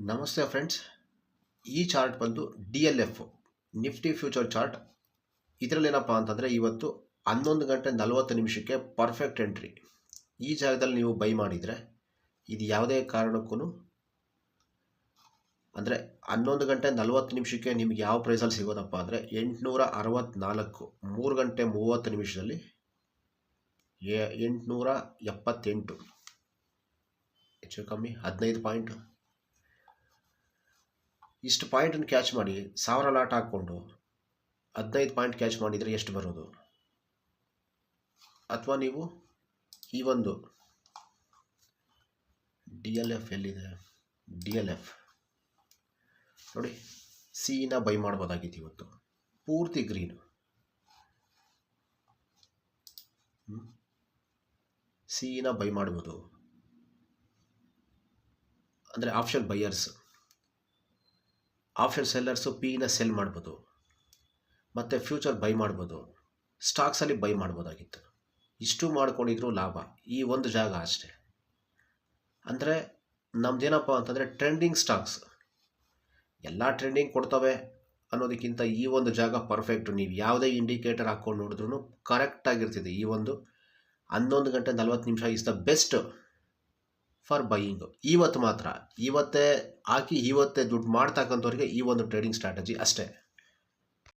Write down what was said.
ನಮಸ್ತೆ ಫ್ರೆಂಡ್ಸ್. ಈ ಚಾರ್ಟ್ ಬಂದು DLF ನಿಫ್ಟಿ ಫ್ಯೂಚರ್ ಚಾರ್ಟ್. ಇದರಲ್ಲೇನಪ್ಪ ಅಂತಂದರೆ ಇವತ್ತು 11 ಗಂಟೆ 40 ನಿಮಿಷಕ್ಕೆ ಪರ್ಫೆಕ್ಟ್ ಎಂಟ್ರಿ. ಈ ಜಾಗದಲ್ಲಿ ನೀವು ಬೈ ಮಾಡಿದರೆ ಇದು ಯಾವುದೇ ಕಾರಣಕ್ಕೂ ಅಂದರೆ 11 ಗಂಟೆ 40 ನಿಮಿಷಕ್ಕೆ ನಿಮಗೆ ಯಾವ ಪ್ರೈಸಲ್ಲಿ ಸಿಗೋದಪ್ಪ ಅಂದರೆ 864, 3 ಗಂಟೆ 30 ನಿಮಿಷದಲ್ಲಿ 878, ಹೆಚ್ಚು ಕಮ್ಮಿ 15 ಪಾಯಿಂಟ್. ಇಷ್ಟು ಪಾಯಿಂಟನ್ನು ಕ್ಯಾಚ್ ಮಾಡಿ 1000 ಲಾಟ್ ಹಾಕ್ಕೊಂಡು 15 ಪಾಯಿಂಟ್ ಕ್ಯಾಚ್ ಮಾಡಿದರೆ ಎಷ್ಟು ಬರೋದು? ಅಥವಾ ನೀವು ಈ ಒಂದು DLF ಎಲ್ಲಿದೆ? DLF ನೋಡಿ, ಸಿನ ಬೈ ಮಾಡ್ಬೋದಾಗಿತ್ತು. ಇವತ್ತು ಪೂರ್ತಿ ಗ್ರೀನ್. ಸಿನ ಬೈ ಮಾಡ್ಬೋದು ಅಂದರೆ ಆಪ್ಷನ್ ಬೈಯರ್ಸ್, ಆಪ್ಷನ್ ಸೆಲ್ಲರ್ಸು ಪಿನ ಸೆಲ್ ಮಾಡ್ಬೋದು, ಮತ್ತು ಫ್ಯೂಚರ್ ಬೈ ಮಾಡ್ಬೋದು, ಸ್ಟಾಕ್ಸಲ್ಲಿ ಬೈ ಮಾಡ್ಬೋದಾಗಿತ್ತು. ಇಷ್ಟು ಮಾಡ್ಕೊಂಡಿದ್ರು ಲಾಭ ಈ ಒಂದು ಜಾಗ ಅಷ್ಟೇ. ಅಂದರೆ ನಮ್ದೇನಪ್ಪ ಅಂತಂದರೆ ಟ್ರೆಂಡಿಂಗ್ ಸ್ಟಾಕ್ಸ್ ಎಲ್ಲ ಟ್ರೆಂಡಿಂಗ್ ಕೊಡ್ತವೆ ಅನ್ನೋದಕ್ಕಿಂತ ಈ ಒಂದು ಜಾಗ ಪರ್ಫೆಕ್ಟು. ನೀವು ಯಾವುದೇ ಇಂಡಿಕೇಟರ್ ಹಾಕ್ಕೊಂಡು ನೋಡಿದ್ರೂ ಕರೆಕ್ಟಾಗಿರ್ತಿದೆ. ಈ ಒಂದು 11 ಗಂಟೆ 40 ನಿಮಿಷ is the best for buying. ಇವತ್ತು ಮಾತ್ರ, ಇವತ್ತೇ ಹಾಕಿ ಇವತ್ತೇ ದುಡ್ಡು ಮಾಡ್ತಕ್ಕಂಥವ್ರಿಗೆ ಈ ಒಂದು ಟ್ರೇಡಿಂಗ್ ಸ್ಟ್ರಾಟಜಿ ಅಷ್ಟೇ.